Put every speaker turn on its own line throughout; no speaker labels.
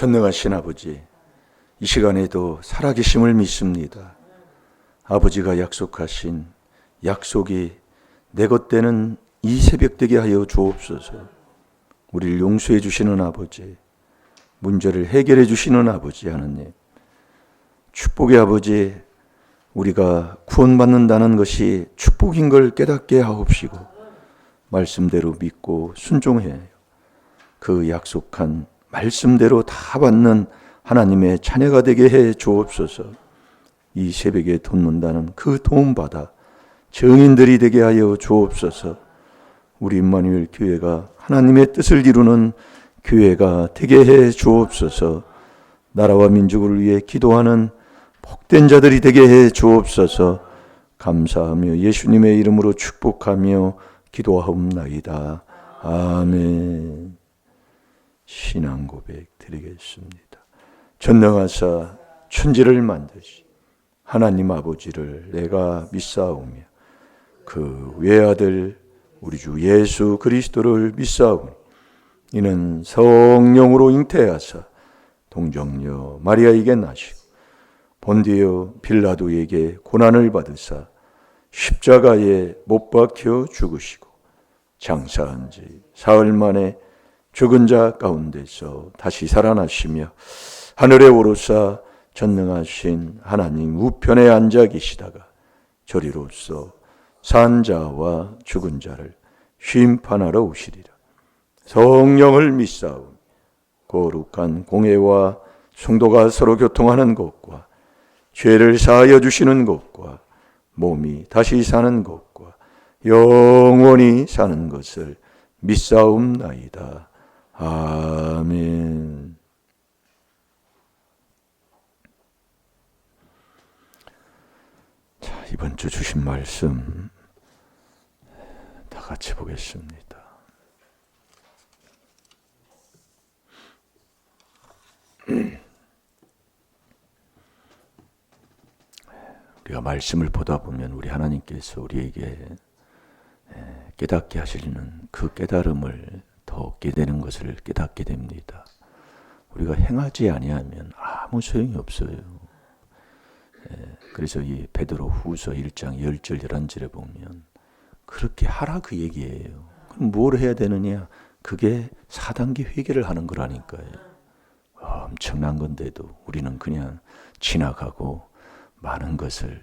전능하신 아버지, 이 시간에도 살아계심을 믿습니다. 아버지가 약속하신 약속이 내 것 되는 이 새벽 되게 하여 주옵소서. 우리를 용서해 주시는 아버지, 문제를 해결해 주시는 아버지 하나님, 축복의 아버지, 우리가 구원받는다는 것이 축복인 걸 깨닫게 하옵시고 말씀대로 믿고 순종해 그 약속한 말씀대로 다 받는 하나님의 자녀가 되게 해 주옵소서. 이 새벽에 돕는다는 그 도움받아 증인들이 되게 하여 주옵소서. 우리 임마누엘 교회가 하나님의 뜻을 이루는 교회가 되게 해 주옵소서. 나라와 민족을 위해 기도하는 복된 자들이 되게 해 주옵소서. 감사하며 예수님의 이름으로 축복하며 기도하옵나이다. 아멘. 신앙 고백 드리겠습니다. 전능하사 천지를 만드시 하나님 아버지를 내가 믿사오며 그 외아들 우리 주 예수 그리스도를 믿사오니 이는 성령으로 잉태하사 동정녀 마리아에게 나시고 본디오 빌라도에게 고난을 받으사 십자가에 못 박혀 죽으시고 장사한 지 사흘 만에 죽은 자 가운데서 다시 살아나시며 하늘에 오르사 전능하신 하나님 우편에 앉아 계시다가 저리로서 산 자와 죽은 자를 심판하러 오시리라. 성령을 믿사오니 거룩한 공회와 성도가 서로 교통하는 것과 죄를 사하여 주시는 것과 몸이 다시 사는 것과 영원히 사는 것을 믿사옵나이다. 아멘. 자, 이번 주 주신 말씀 다 같이 보겠습니다. 우리가 말씀을 보다 보면 우리 하나님께서 우리에게 깨닫게 하시는 그 깨달음을 더 얻게 되는 것을 깨닫게 됩니다. 우리가 행하지 아니하면 아무 소용이 없어요. 그래서 이 베드로 후서 1장 10절 11절에 보면 그렇게 하라 그 얘기예요. 그럼 뭘 해야 되느냐? 그게 4단계 회개를 하는 거라니까요. 엄청난 건데도 우리는 그냥 지나가고 많은 것을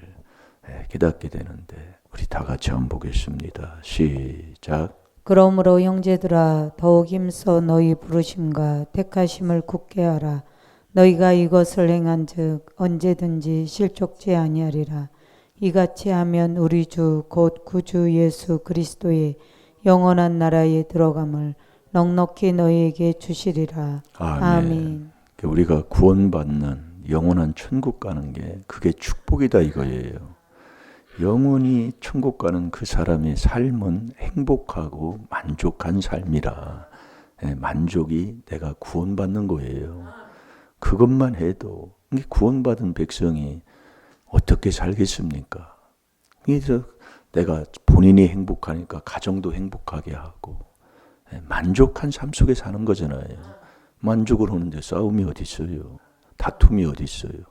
깨닫게 되는데 우리 다 같이 한번 보겠습니다. 시작.
그러므로 형제들아 더욱 힘써 너희 부르심과 택하심을 굳게 하라. 너희가 이것을 행한즉 언제든지 실족지 아니하리라. 이같이 하면 우리 주 곧 구주 예수 그리스도의 영원한 나라에 들어감을 넉넉히 너희에게 주시리라. 아멘.
우리가 구원받는 영원한 천국 가는 게 그게 축복이다 이거예요. 영원히 천국 가는 그 사람의 삶은 행복하고 만족한 삶이라. 만족이 내가 구원받는 거예요. 그것만 해도 구원받은 백성이 어떻게 살겠습니까? 그래서 내가 본인이 행복하니까 가정도 행복하게 하고 만족한 삶 속에 사는 거잖아요. 만족을 하는데 싸움이 어디 있어요? 다툼이 어디 있어요?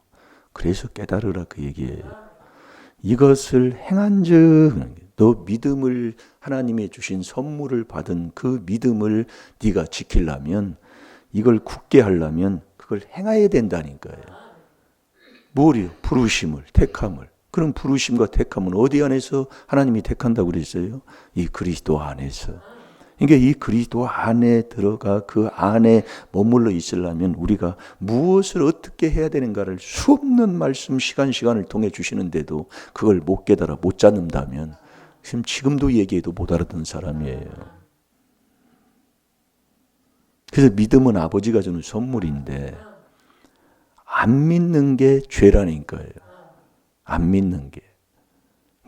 그래서 깨달으라 그 얘기예요. 이것을 행한즉 너 믿음을 하나님이 주신 선물을 받은 그 믿음을 네가 지키려면 이걸 굳게 하려면 그걸 행해야 된다니까요. 뭐요? 부르심을, 택함을. 그럼 부르심과 택함은 어디 안에서 하나님이 택한다고 그랬어요? 이 그리스도 안에서. 그러니까 이 그리스도 안에 들어가 그 안에 머물러 있으려면 우리가 무엇을 어떻게 해야 되는가를 수없는 말씀 시간을 통해 주시는데도 그걸 못 깨달아 못 잡는다면 지금도 얘기해도 못 알아듣는 사람이에요. 그래서 믿음은 아버지가 주는 선물인데 안 믿는 게 죄라니까요. 안 믿는 게.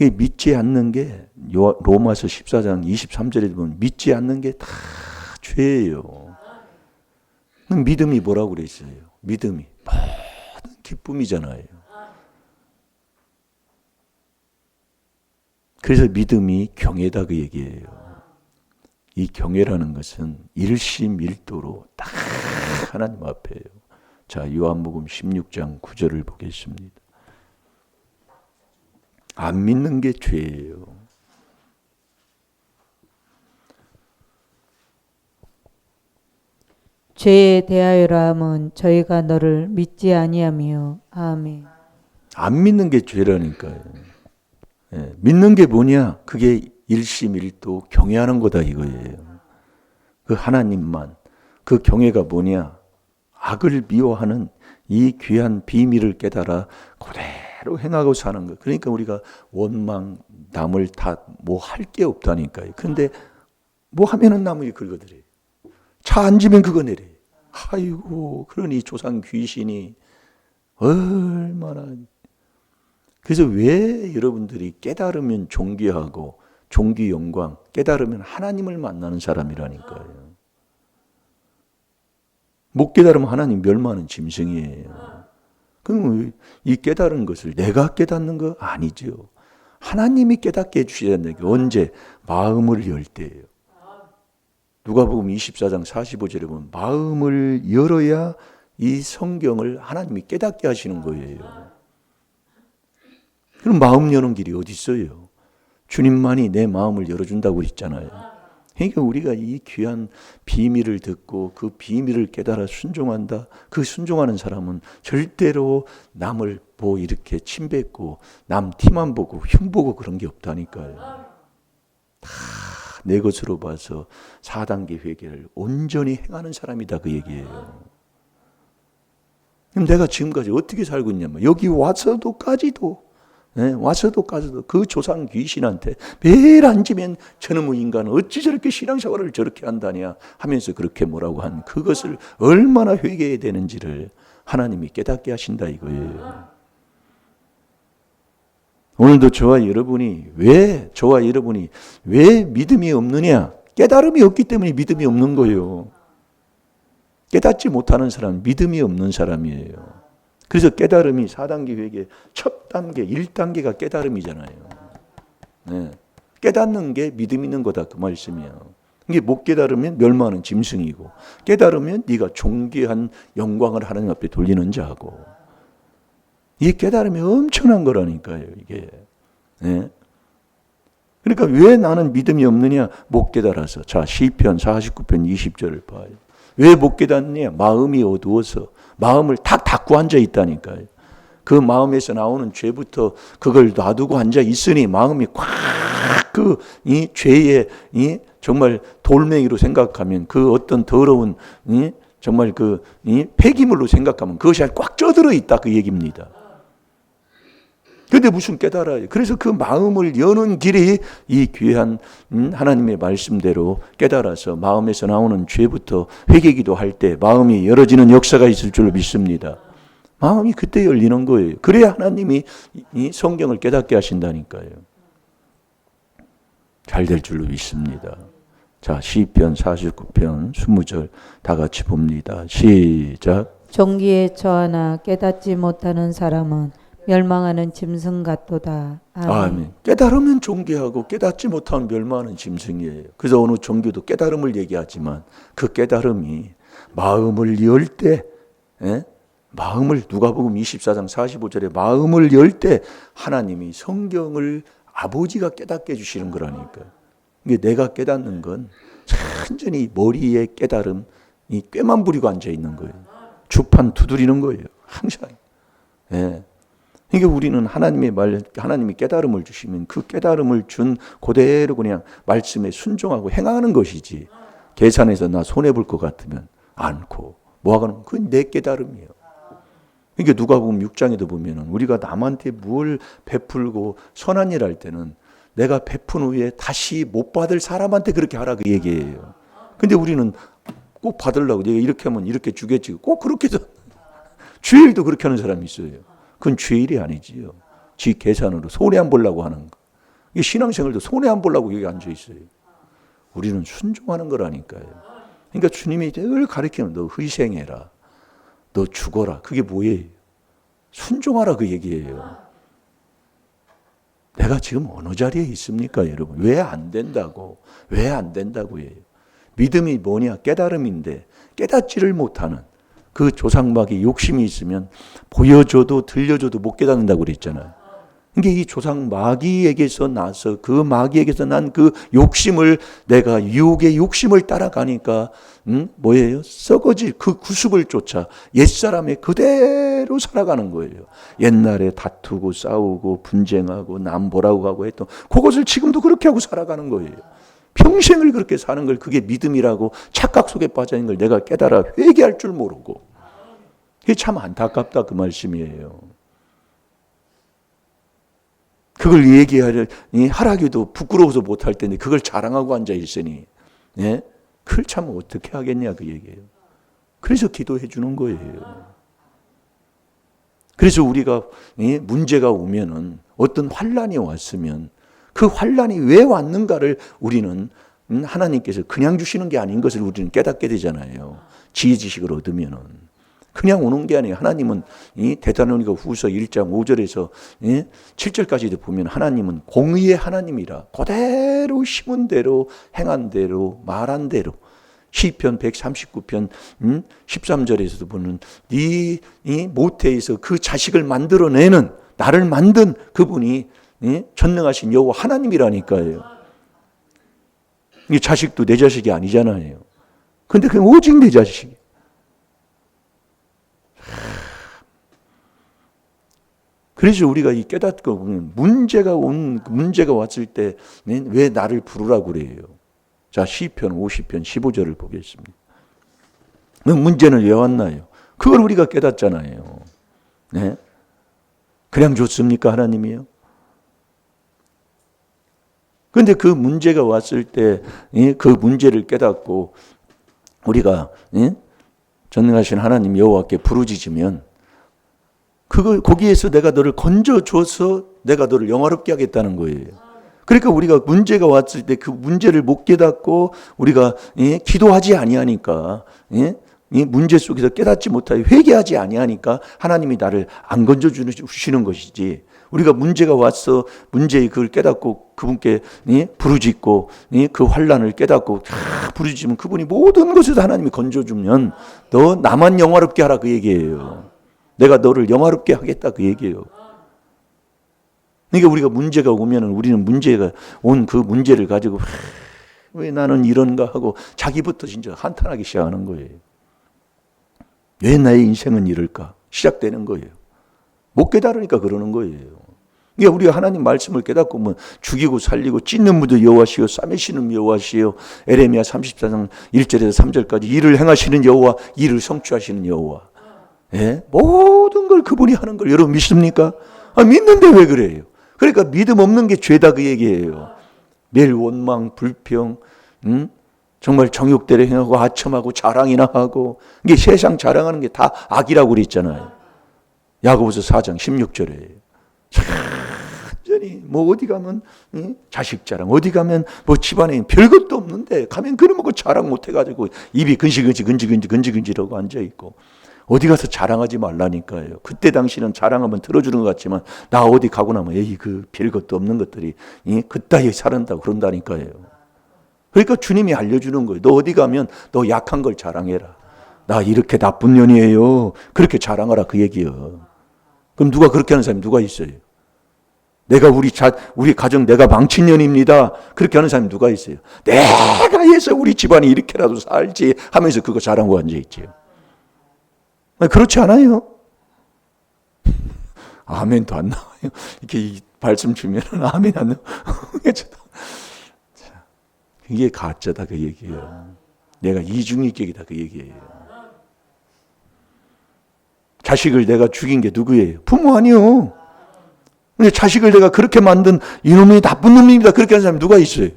믿지 않는 게 로마서 14장 23절에 보면 믿지 않는 게 다 죄예요. 믿음이 뭐라고 그랬어요? 믿음이 모든 기쁨이잖아요. 그래서 믿음이 경외다 그 얘기예요. 이 경외라는 것은 일심일도로 딱 하나님 앞에요. 자, 요한복음 16장 9절을 보겠습니다. 안 믿는 게 죄예요.
죄에 대하여라 함은 저희가 너를 믿지 아니하며. 아멘.
안 믿는 게 죄라니까요. 예, 믿는 게 뭐냐? 그게 일심일도 경외하는 거다 이거예요. 그 하나님만. 그 경외가 뭐냐? 악을 미워하는 이 귀한 비밀을 깨달아 그대로 행하고 사는 거. 그러니까 우리가 원망, 남을 다 뭐 할 게 없다니까요. 근데 뭐 하면은 남을 긁어들여요. 차 앉으면 그거 내려요. 아이고, 그러니 조상 귀신이 얼마나. 그래서 왜 여러분들이 깨달으면 존귀하고 존귀 영광, 깨달으면 하나님을 만나는 사람이라니까요. 못 깨달으면 하나님 멸망하는 짐승이에요. 그럼 이 깨달은 것을 내가 깨닫는 거 아니죠. 하나님이 깨닫게 해주셔야 되는 게 언제? 마음을 열 때예요. 누가복음 24장 45절에 보면 마음을 열어야 이 성경을 하나님이 깨닫게 하시는 거예요. 그럼 마음 여는 길이 어디 있어요? 주님만이 내 마음을 열어준다고 그랬잖아요. 그러니까 우리가 이 귀한 비밀을 듣고 그 비밀을 깨달아 순종한다. 그 순종하는 사람은 절대로 남을 뭐 이렇게 침뱉고 남 티만 보고 흉보고 그런 게 없다니까요. 다 내 것으로 봐서 4단계 회개를 온전히 행하는 사람이다 그 얘기예요. 그럼 내가 지금까지 어떻게 살고 있냐면 여기 와서도까지도 그 조상 귀신한테 매일 앉으면 저놈의 인간은 어찌 저렇게 신앙생활을 저렇게 한다냐 하면서 그렇게 뭐라고 한 그것을 얼마나 회개해야 되는지를 하나님이 깨닫게 하신다 이거예요. 오늘도 저와 여러분이 왜 믿음이 없느냐? 깨달음이 없기 때문에 믿음이 없는 거예요. 깨닫지 못하는 사람은 믿음이 없는 사람이에요. 그래서 깨달음이 4단계 회개 첫 단계 1단계가 깨달음이잖아요. 네. 깨닫는 게 믿음 있는 거다 그 말씀이에요. 이게 못 깨달으면 멸망하는 짐승이고 깨달으면 네가 존귀한 영광을 하나님 앞에 돌리는 자고 이 깨달음이 엄청난 거라니까요 이게. 네. 그러니까 왜 나는 믿음이 없느냐? 못 깨달아서. 자, 시편 49편 20절을 봐요. 왜 못 깨닫느냐? 마음이 어두워서 마음을 탁 닫고 앉아 있다니까요. 그 마음에서 나오는 죄부터 그걸 놔두고 앉아 있으니 마음이 꽉 이 죄의 이 정말 돌멩이로 생각하면 그 어떤 더러운 이 정말 그 이 폐기물로 생각하면 그것이 꽉 쪄들어 있다 그 얘기입니다. 근데 무슨 깨달아요. 그래서 그 마음을 여는 길이 이 귀한 하나님의 말씀대로 깨달아서 마음에서 나오는 죄부터 회개기도 할 때 마음이 열어지는 역사가 있을 줄로 믿습니다. 마음이 그때 열리는 거예요. 그래야 하나님이 이 성경을 깨닫게 하신다니까요. 잘 될 줄로 믿습니다. 자, 시편 49편 20절 다 같이 봅니다. 시작.
종기에 처하나 깨닫지 못하는 사람은 멸망하는 짐승 같도다. 아멘.
아멘. 깨달으면 존귀하고 깨닫지 못하면 멸망하는 짐승이에요. 그래서 어느 종교도 깨달음을 얘기하지만 그 깨달음이 마음을 열 때, 마음을 누가복음 24장 45절에 마음을 열 때 하나님이 성경을 아버지가 깨닫게 해주시는 거라니까요. 이게 내가 깨닫는 건 완전히 머리에 깨달음, 이 꾀만 부리고 앉아 있는 거예요. 주판 두드리는 거예요. 항상. 예. 그러니까 우리는 하나님이 깨달음을 주시면 그 깨달음을 준 그대로 그냥 말씀에 순종하고 행하는 것이지. 계산해서 나 손해볼 것 같으면 않고 뭐하거나 그건 내 깨달음이에요. 그러니까 누가복음 6장에도 보면은 우리가 남한테 뭘 베풀고 선한 일 할 때는 내가 베푼 후에 다시 못 받을 사람한테 그렇게 하라 그 얘기예요. 근데 우리는 꼭 받으려고 내가 이렇게 하면 이렇게 주겠지. 꼭 그렇게 해서 주일도 그렇게 하는 사람이 있어요. 그건 죄일이 아니지요. 지 계산으로 손해 안 보려고 하는 거. 이게 신앙생활도 손해 안 보려고 여기 앉아 있어요. 우리는 순종하는 거라니까요. 그러니까 주님이 늘 가르치는 너 희생해라. 너 죽어라. 그게 뭐예요? 순종하라 그 얘기예요. 내가 지금 어느 자리에 있습니까, 여러분? 왜 안 된다고? 왜 안 된다고 해요? 믿음이 뭐냐? 깨달음인데 깨닫지를 못하는 그 조상마귀 욕심이 있으면 보여줘도 들려줘도 못 깨닫는다고 그랬잖아요. 그러니까 이 조상 마귀에게서 나서 그 마귀에게서 난 그 욕심을 내가 유혹의 욕심을 따라가니까 뭐예요? 썩어질 그 구습을 쫓아 옛사람의 그대로 살아가는 거예요. 옛날에 다투고 싸우고 분쟁하고 남 보라고 하고 했던 그것을 지금도 그렇게 하고 살아가는 거예요. 평생을 그렇게 사는 걸 그게 믿음이라고 착각 속에 빠져 있는 걸 내가 깨달아 회개할 줄 모르고 그게 참 안타깝다 그 말씀이에요. 그걸 하라기도 부끄러워서 못할 텐데 그걸 자랑하고 앉아 있으니 예? 그걸 참 어떻게 하겠냐 그 얘기예요. 그래서 기도해 주는 거예요. 그래서 우리가 문제가 오면은 어떤 환란이 왔으면 그 환란이 왜 왔는가를 우리는 하나님께서 그냥 주시는 게 아닌 것을 우리는 깨닫게 되잖아요. 지혜 지식을 얻으면은. 그냥 오는 게 아니에요. 하나님은 데살로니가 후서 1장 5절에서 7절까지도 보면 하나님은 공의의 하나님이라 그대로 심은 대로 행한 대로 말한 대로 시편 139편 13절에서도 보면 네 모태에서 그 자식을 만들어내는 나를 만든 그분이 전능하신 여호와 하나님이라니까요. 이 자식도 내 자식이 아니잖아요. 근데 그냥 오직 내 자식이. 그래서 우리가 이 깨닫고 보면 문제가 왔을 때 왜 나를 부르라고 그래요. 자, 시편 50편 15절을 보겠습니다. 문제는 왜 왔나요? 그걸 우리가 깨닫잖아요. 네? 그냥 줬습니까 하나님이요? 그런데 그 문제가 왔을 때 그 문제를 깨닫고 우리가 전능하신 하나님 여호와께 부르짖으면 거기에서 내가 너를 건져줘서 내가 너를 영화롭게 하겠다는 거예요. 그러니까 우리가 문제가 왔을 때 그 문제를 못 깨닫고 우리가 기도하지 아니하니까 이 문제 속에서 깨닫지 못하여 회개하지 아니하니까 하나님이 나를 안 건져주시는 것이지. 우리가 문제가 왔어 문제의 그걸 깨닫고 그분께 부르짖고 그 환란을 깨닫고 부르짖으면 그분이 모든 것에서 하나님이 건져주면 너 나만 영화롭게 하라 그 얘기예요. 내가 너를 영화롭게 하겠다 그 얘기예요. 그러니까 우리가 문제가 오면은 우리는 문제가 온 그 문제를 가지고 왜 나는 이런가 하고 자기부터 진짜 한탄하기 시작하는 거예요. 왜 나의 인생은 이럴까? 시작되는 거예요. 못 깨달으니까 그러는 거예요. 그러니까 우리가 하나님 말씀을 깨닫고 뭐 죽이고 살리고 찢는 무도 여호와시요 싸매시는 여호와시요 에레미야 34장 1절에서 3절까지 일을 행하시는 여호와 일을 성취하시는 여호와 예? 모든 걸 그분이 하는 걸 여러분 믿습니까? 믿는데 왜 그래요? 그러니까 믿음 없는 게 죄다 그 얘기예요. 매일 원망, 불평, 정말 정욕대로 행하고 아첨하고 자랑이나 하고 이게 세상 자랑하는 게 다 악이라고 그랬잖아요. 야고보서 4장 16절에 완전히 뭐 어디 가면 자식 자랑, 어디 가면 뭐 집안에 별것도 없는데 가면 그런 거 자랑 못해가지고 입이 근지근지라고 앉아있고 어디 가서 자랑하지 말라니까요. 그때 당시는 자랑하면 들어주는 것 같지만 나 어디 가고 나면 에이 그 별것도 없는 것들이 그따위 살았다고 그런다니까요. 그러니까 주님이 알려주는 거예요. 너 어디 가면 너 약한 걸 자랑해라. 나 이렇게 나쁜 년이에요. 그렇게 자랑하라 그 얘기예요. 그럼 누가 그렇게 하는 사람이 누가 있어요? 내가 우리 가정 내가 망친 년입니다. 그렇게 하는 사람이 누가 있어요? 내가 해서 우리 집안이 이렇게라도 살지 하면서 그거 자랑하고 앉아있지요. 그렇지 않아요? 아멘도 안 나와요. 이렇게 말씀 주면 아멘 안 나와요. 이게 가짜다 그 얘기예요. 내가 이중인격이다 그 얘기예요. 자식을 내가 죽인 게 누구예요? 부모 아니요. 근데 자식을 내가 그렇게 만든 이놈이 나쁜 놈입니다. 그렇게 하는 사람이 누가 있어요?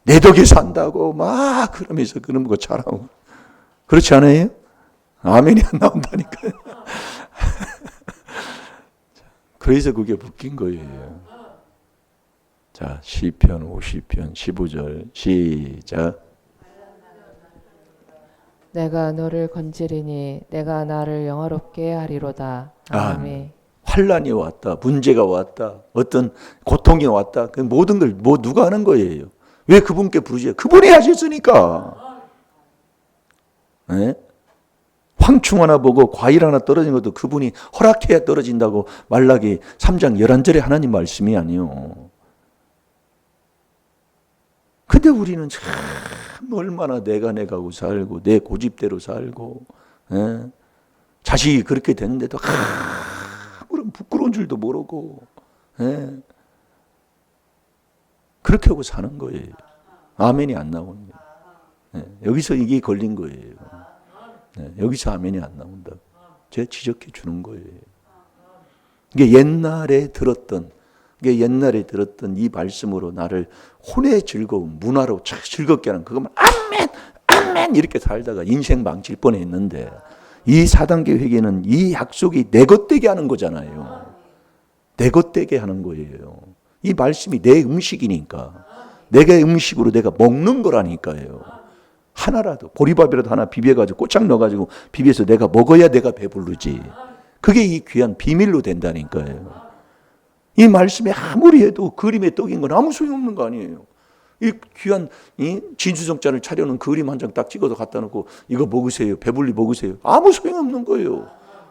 내 덕에 산다고 막 그러면서 그런 거 잘하고. 그렇지 않아요? 아멘이 안 나온다니까요. 그래서 그게 웃긴 거예요. 자, 시편 50편 15절 시작.
내가 너를 건지리니 내가 나를 영화롭게 하리로다. 아멘.
환란이 왔다. 문제가 왔다. 어떤 고통이 왔다. 그 모든 걸 누가 하는 거예요. 왜 그분께 부르지? 그분이 하셨으니까. 네? 곤충 하나 보고 과일 하나 떨어진 것도 그분이 허락해야 떨어진다고 말라기 3장 11절에 하나님 말씀이 아니요. 근데 우리는 참 얼마나 내가고 살고 내 고집대로 살고 자식이 그렇게 됐는데도 아무런 부끄러운 줄도 모르고 그렇게 하고 사는 거예요. 아멘이 안 나옵니다. 여기서 이게 걸린 거예요. 여기서 아멘이 안 나온다. 제가 지적해 주는 거예요. 이게 옛날에 들었던 이 말씀으로 나를 혼의 즐거움, 문화로 즐겁게 하는 그것만 아멘, 아멘 이렇게 살다가 인생 망칠 뻔했는데 이 4단계 회개는 이 약속이 내 것 되게 하는 거잖아요. 내 것 되게 하는 거예요. 이 말씀이 내 음식이니까 내가 음식으로 내가 먹는 거라니까요. 하나라도 보리밥이라도 하나 비벼가지고 꼬창 넣어가지고 비벼서 내가 먹어야 내가 배부르지. 그게 이 귀한 비밀로 된다니까요. 이 말씀에 아무리 해도 그림에 떡인 건 아무 소용없는 거 아니에요. 이 귀한 이 진수성찬을 차려놓은 그림 한 장 딱 찍어서 갖다 놓고 이거 먹으세요. 배불리 먹으세요. 아무 소용없는 거예요.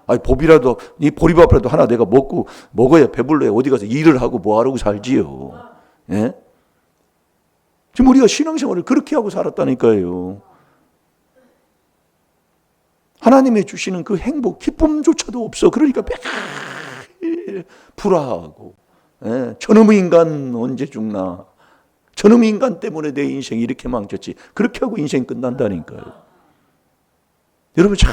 아니 보비라도 이 보리밥이라도 하나 내가 먹어야 배불러야 어디 가서 일을 하고 뭐 하라고 살지요. 예? 지금 우리가 신앙생활을 그렇게 하고 살았다니까요. 하나님이 주시는 그 행복, 기쁨조차도 없어. 그러니까 매일 불화하고 저놈의 인간 언제 죽나. 저놈의 인간 때문에 내 인생이 이렇게 망쳤지. 그렇게 하고 인생 끝난다니까요. 여러분 잘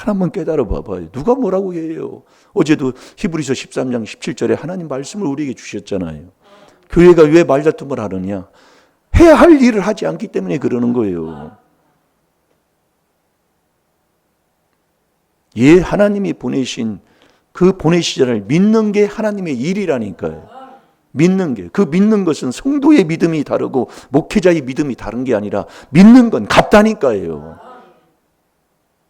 한번 깨달아 봐봐요. 누가 뭐라고 해요. 어제도 히브리서 13장 17절에 하나님 말씀을 우리에게 주셨잖아요. 교회가 왜 말다툼을 하느냐. 해야 할 일을 하지 않기 때문에 그러는 거예요. 하나님이 보내신 그 보내시자를 믿는 게 하나님의 일이라니까요. 믿는 게. 그 믿는 것은 성도의 믿음이 다르고 목회자의 믿음이 다른 게 아니라 믿는 건 같다니까요.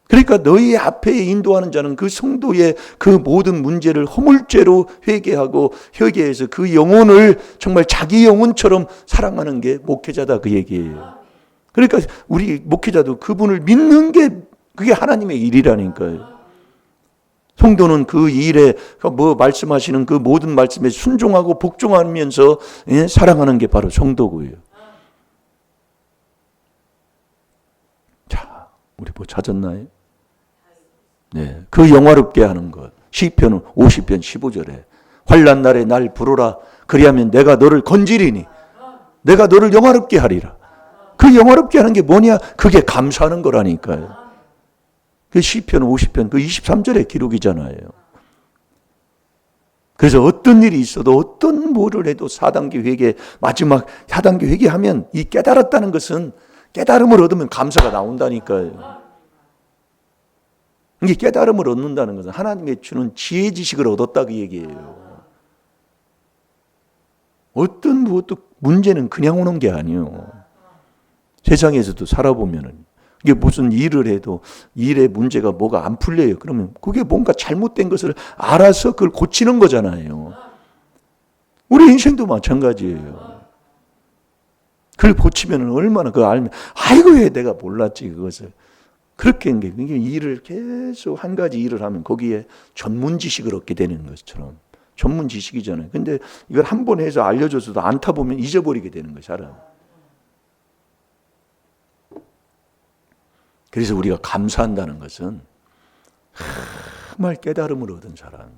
그러니까 너희 앞에 인도하는 자는 그 성도의 그 모든 문제를 허물죄로 회개해서 그 영혼을 정말 자기 영혼처럼 사랑하는 게 목회자다 그 얘기예요. 그러니까 우리 목회자도 그분을 믿는 게 그게 하나님의 일이라니까요. 성도는 그 일에 말씀하시는 그 모든 말씀에 순종하고 복종하면서 사랑하는 게 바로 성도고요. 자, 우리 뭐 찾았나요? 네, 그 영화롭게 하는 것. 시편 50편 15절에 환난 날에 날 부르라. 그리하면 내가 너를 건지리니 내가 너를 영화롭게 하리라. 그 영화롭게 하는 게 뭐냐? 그게 감사하는 거라니까요. 그 시편 50편 그 23절의 기록이잖아요. 그래서 어떤 일이 있어도 어떤 뭐를 해도 4단계 회개 마지막 4단계 회개하면 이 깨달았다는 것은 깨달음을 얻으면 감사가 나온다니까요. 이게 깨달음을 얻는다는 것은 하나님의 주는 지혜 지식을 얻었다 그 얘기예요. 어떤 무엇도 문제는 그냥 오는 게 아니에요. 세상에서도 살아보면은 이게 무슨 일을 해도 일의 문제가 뭐가 안 풀려요. 그러면 그게 뭔가 잘못된 것을 알아서 그걸 고치는 거잖아요. 우리 인생도 마찬가지예요. 그걸 고치면 얼마나 그걸 알면 아이고 왜 내가 몰랐지 그것을. 그렇게 한 게 일을 계속 한 가지 일을 하면 거기에 전문 지식을 얻게 되는 것처럼 전문 지식이잖아요. 근데 이걸 한 번 해서 알려줘서도 안 타보면 잊어버리게 되는 거예요, 사람. 그래서 우리가 감사한다는 것은 정말 깨달음을 얻은 사람.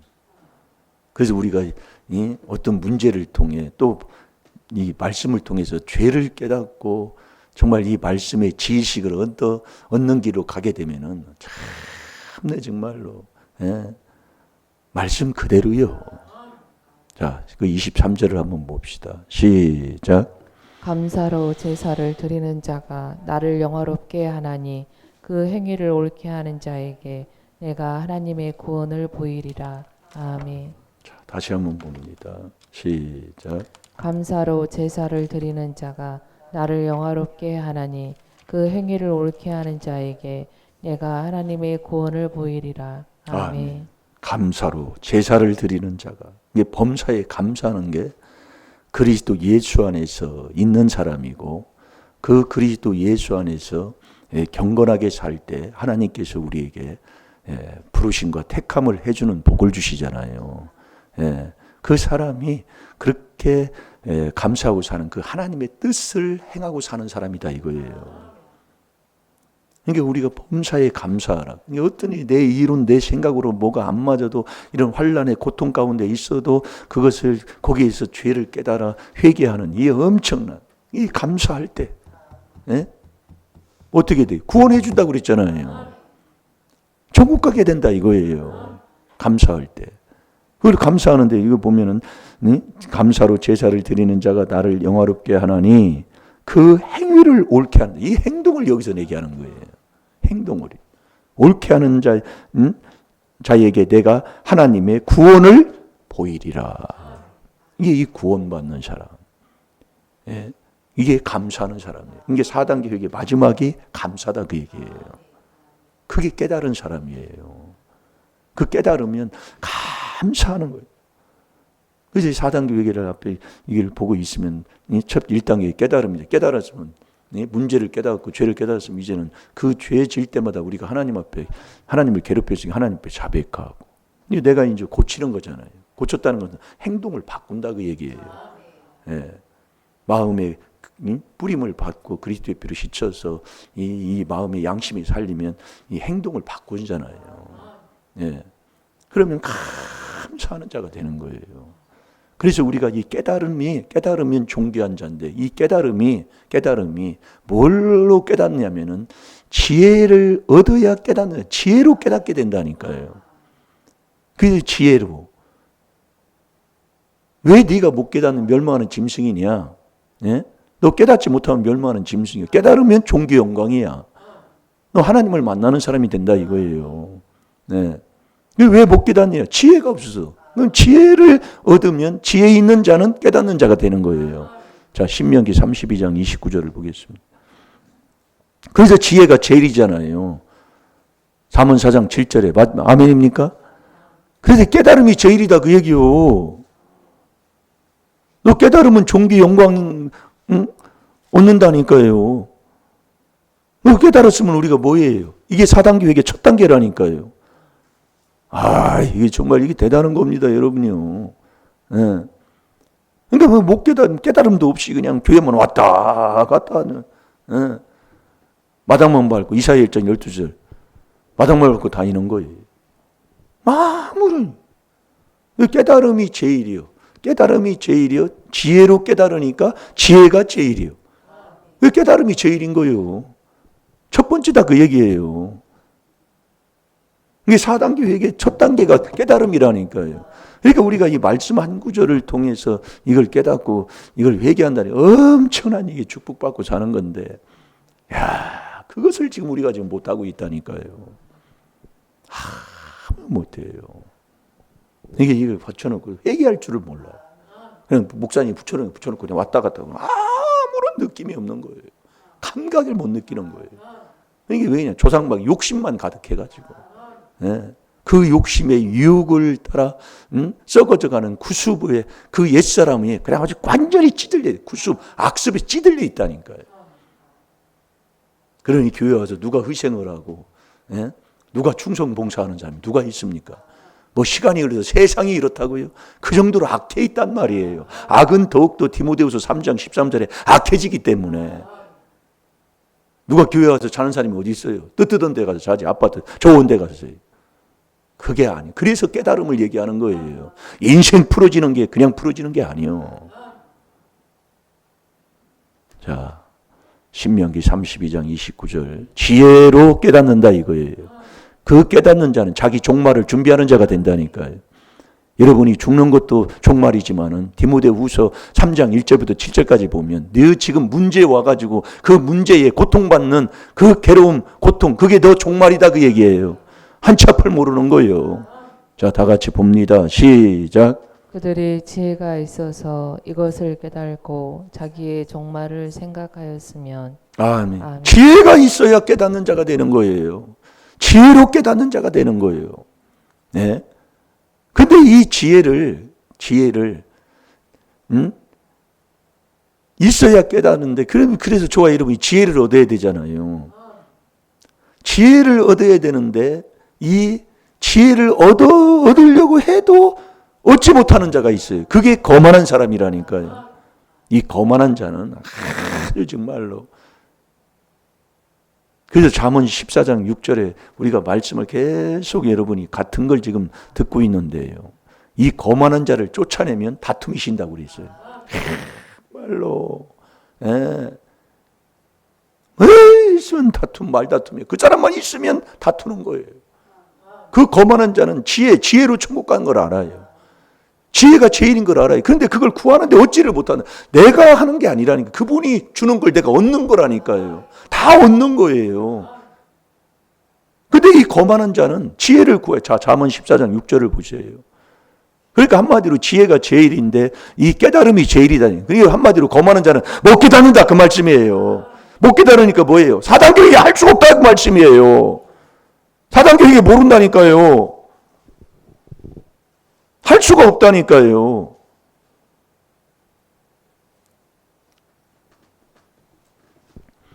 그래서 우리가 이 어떤 문제를 통해 또 이 말씀을 통해서 죄를 깨닫고 정말 이 말씀의 지식을 얻는 길로 가게 되면은 참내 정말로 말씀 그대로요. 자, 그 23절을 한번 봅시다. 시작.
감사로 제사를 드리는 자가 나를 영화롭게 하나니 그 행위를 옳게 하는 자에게 내가 하나님의 구원을 보이리라. 아멘.
자, 다시 한번 봅니다. 시작.
감사로 제사를 드리는 자가 나를 영화롭게 하나니 그 행위를 옳게 하는 자에게 내가 하나님의 구원을 보이리라. 아멘.
감사로 제사를 드리는 자가 이게 범사에 감사하는 게 그리스도 예수 안에서 있는 사람이고 그 그리스도 예수 안에서 경건하게 살 때 하나님께서 우리에게 부르심과 택함을 해주는 복을 주시잖아요. 그 사람이 그렇게 감사하고 사는 그 하나님의 뜻을 행하고 사는 사람이다 이거예요. 그러니까 우리가 범사에 감사하라. 어떤 내 이론, 내 생각으로 뭐가 안 맞아도 이런 환난의 고통 가운데 있어도 그것을 거기에서 죄를 깨달아 회개하는 이 엄청난 이 감사할 때 어떻게 돼? 구원해 준다고 그랬잖아요. 천국 가게 된다 이거예요. 감사할 때. 그걸 감사하는데 이거 보면은 감사로 제사를 드리는 자가 나를 영화롭게 하나니 그 행위를 옳게 한다. 이 행동을 여기서 얘기하는 거예요. 행동을 옳게 하는 자에게 내가 하나님의 구원을 보이리라. 이게 이 구원받는 사람. 이게 감사하는 사람이에요. 이게 4단계 회개 마지막이 감사다 그 얘기예요. 그게 깨달은 사람이에요. 그 깨달으면 감사하는 거예요. 그래서 4단계 회개를 앞에 이걸 보고 있으면 첫 1단계 깨달음이죠. 깨달았으면 문제를 깨닫고 죄를 깨달았으면 이제는 그 죄 질 때마다 우리가 하나님 앞에 하나님을 괴롭혔으니까 하나님 앞에 자백하고 내가 이제 고치는 거잖아요. 고쳤다는 것은 행동을 바꾼다 그 얘기예요. 마음의 뿌림을 받고 그리스도의 피로 씻어서 이 마음의 양심이 살리면 이 행동을 바꾸잖아요. 그러면 감사하는 자가 되는 거예요. 그래서 우리가 이 깨달으면 존귀한 자인데 이 깨달음이 뭘로 깨닫냐면은 지혜를 얻어야 깨닫는, 지혜로 깨닫게 된다니까요. 그 지혜로. 왜 네가 못 깨닫는 멸망하는 짐승이냐? 너 깨닫지 못하면 멸망하는 짐승이야. 깨달으면 존귀 영광이야. 너 하나님을 만나는 사람이 된다 이거예요. 왜 못 깨닫냐? 지혜가 없어서. 그럼 지혜를 얻으면 지혜 있는 자는 깨닫는 자가 되는 거예요. 자, 신명기 32장 29절을 보겠습니다. 그래서 지혜가 제일이잖아요. 잠언 4장 7절에 아멘입니까? 그래서 깨달음이 제일이다 그 얘기요. 너 깨달으면 존귀 영광 얻는다니까요. 너 깨달았으면 우리가 뭐예요? 이게 4단계 회개 첫 단계라니까요. 이게 정말 이게 대단한 겁니다, 여러분요. 그러니까 뭐 못 깨달음도 없이 그냥 교회만 왔다 갔다 하는, 마당만 밟고, 이사야 1장 12절. 마당만 밟고 다니는 거예요. 아무런, 깨달음이 제일이요. 깨달음이 제일이요. 지혜로 깨달으니까 지혜가 제일이요. 왜 깨달음이 제일인 거예요? 첫 번째다 그 얘기예요. 이게 4단계 회개 첫 단계가 깨달음이라니까요. 그러니까 우리가 이 말씀 한 구절을 통해서 이걸 깨닫고 이걸 회개한다니 엄청난 이게 축복받고 사는 건데, 그것을 지금 우리가 지금 못하고 있다니까요. 못해요. 이걸 받쳐놓고 회개할 줄을 몰라요. 그냥 목사님이 붙여놓고 그냥 왔다 갔다 하면 아무런 느낌이 없는 거예요. 감각을 못 느끼는 거예요. 이게 왜냐? 조상막 욕심만 가득해가지고. 그 욕심의 유혹을 따라 썩어져가는 구습의 그 옛사람이 그냥 아주 완전히 찌들려 있어요. 악습에 찌들려 있다니까요. 그러니 교회 와서 누가 희생을 하고 누가 충성 봉사하는 사람이 누가 있습니까? 뭐 시간이 흘러서 세상이 이렇다고요? 그 정도로 악해 있단 말이에요. 악은 더욱더 디모데후서 3장 13절에 악해지기 때문에. 누가 교회 와서 자는 사람이 어디 있어요? 뜨뜻한 데 가서 자지. 아파트 좋은 데 가서 자요. 그게 아니에요. 그래서 깨달음을 얘기하는 거예요. 인생 풀어지는 게 그냥 풀어지는 게 아니에요. 자, 신명기 32장 29절. 지혜로 깨닫는다 이거예요. 그 깨닫는 자는 자기 종말을 준비하는 자가 된다니까요. 여러분이 죽는 것도 종말이지만은 디모데후서 3장 1절부터 7절까지 보면 너 지금 문제에 와가지고 그 문제에 고통받는 그 괴로움, 고통, 그게 너 종말이다 그 얘기예요. 한치 앞을 모르는 거예요. 자, 다 같이 봅니다. 시작.
그들이 지혜가 있어서 이것을 깨달고 자기의 종말을 생각하였으면.
아멘.
아멘.
지혜가 있어야 깨닫는 자가 되는 거예요. 지혜로 깨닫는 자가 되는 거예요. 네. 근데 이 지혜를 있어야 깨닫는데, 그래서 저와 여러분이 지혜를 얻어야 되잖아요. 지혜를 얻어야 되는데 이 지혜를 얻으려고 해도 얻지 못하는 자가 있어요. 그게 거만한 사람이라니까요. 이 거만한 자는 아주 정말로. 그래서 잠언 14장 6절에 우리가 말씀을 계속 여러분이 같은 걸 지금 듣고 있는데요. 이 거만한 자를 쫓아내면 다툼이 신다고 그랬어요. 정말로. 왜 있으면 다툼, 말다툼이에요. 그 사람만 있으면 다투는 거예요. 그 거만한 자는 지혜로 천국 가는 걸 알아요. 지혜가 제일인 걸 알아요. 그런데 그걸 구하는데 얻지를 못하는, 내가 하는 게 아니라니까. 그분이 주는 걸 내가 얻는 거라니까요. 다 얻는 거예요. 근데 이 거만한 자는 지혜를 구해. 자, 잠언 14장 6절을 보세요. 그러니까 한마디로 지혜가 제일인데 이 깨달음이 제일이다니. 그러니까 한마디로 거만한 자는 못 깨닫는다 그 말씀이에요. 못 깨달으니까 뭐예요? 사단교육이 할 수가 없다 그 말씀이에요. 사단교육이 모른다니까요. 할 수가 없다니까요.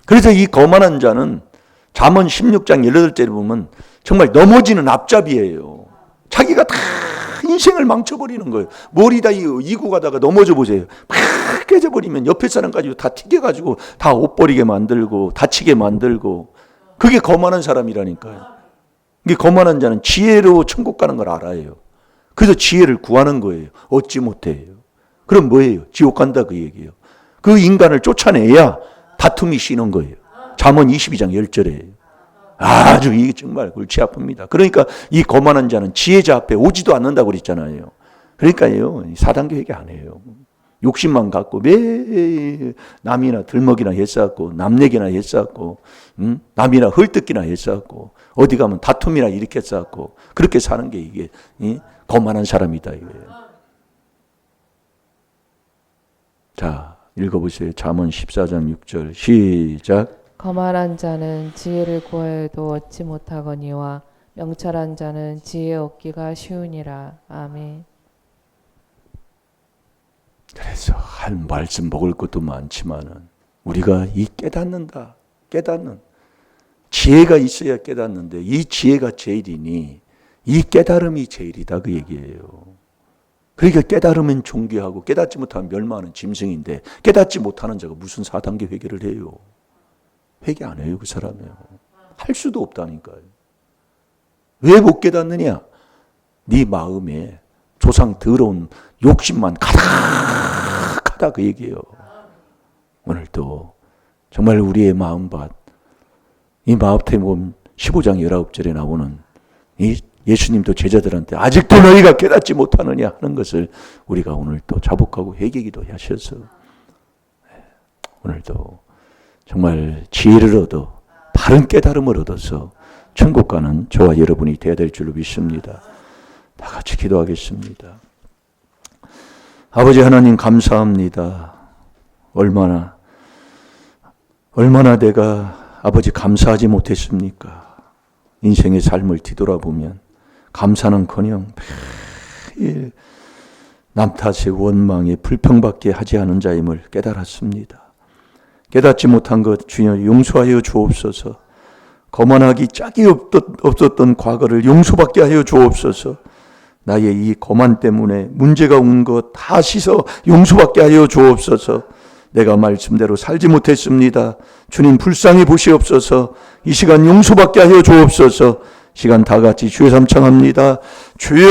그래서 이 거만한 자는 잠언 16장 18절에 보면 정말 넘어지는 앞잡이에요. 자기가 다 인생을 망쳐버리는 거예요. 머리다 이고 가다가 넘어져 보세요. 막 깨져버리면 옆에 사람까지 다 튀겨가지고 다 옷 버리게 만들고 다치게 만들고. 그게 거만한 사람이라니까요. 이게 거만한 자는 지혜로 천국 가는 걸 알아요. 그래서 지혜를 구하는 거예요. 얻지 못해요. 그럼 뭐예요? 지옥 간다 그 얘기예요. 그 인간을 쫓아내야 다툼이 쉬는 거예요. 잠언 22장 10절에. 아주 이게 정말 골치 아픕니다. 그러니까 이 거만한 자는 지혜자 앞에 오지도 않는다고 그랬잖아요. 그러니까요. 사단교 회개 안 해요. 욕심만 갖고 매일 남이나 들먹이나 했었고 남 얘기나 했었고 남이나 헐뜯기나 했었고 어디 가면 다툼이나 일으켰었고 그렇게 사는 게 이게 거만한 사람이다 이거예요. 자, 읽어보세요. 잠언 14장 6절 시작.
거만한 자는 지혜를 구하여도 얻지 못하거니와 명철한 자는 지혜 얻기가 쉬우니라. 아멘.
그래서 할 말씀 먹을 것도 많지만은 우리가 이 깨닫는 지혜가 있어야 깨닫는데 이 지혜가 제일이니 이 깨달음이 제일이다 그 얘기예요. 그러니까 깨달으면 존귀하고 깨닫지 못하면 멸망하는 짐승인데 깨닫지 못하는 자가 무슨 4단계 회개를 해요. 회개 안 해요 그 사람이요. 할 수도 없다니까요. 왜 못 깨닫느냐? 네 마음에 조상 더러운 욕심만 가득하다 그 얘기예요. 오늘도 정말 우리의 마음밭 이 마태복음 15장 19절에 나오는 이 예수님도 제자들한테 아직도 너희가 깨닫지 못하느냐 하는 것을 우리가 오늘 또 자복하고 회개기도 하셔서 오늘도 정말 지혜를 얻어 바른 깨달음을 얻어서 천국 가는 저와 여러분이 되어야 될 줄로 믿습니다. 다 같이 기도하겠습니다. 아버지 하나님 감사합니다. 얼마나 내가 아버지 감사하지 못했습니까? 인생의 삶을 뒤돌아보면 감사는커녕 매일 남 탓에 원망에 불평받게 하지 않은 자임을 깨달았습니다. 깨닫지 못한 것 주여 용서하여 주옵소서. 거만하기 짝이 없었던 과거를 용서받게 하여 주옵소서. 나의 이 거만 때문에 문제가 온 것 다 씻어 용서받게 하여 주옵소서. 내가 말씀대로 살지 못했습니다. 주님 불쌍히 보시옵소서. 이 시간 용서받게 하여 주옵소서. 시간 다 같이 주의 삼창합니다. 주여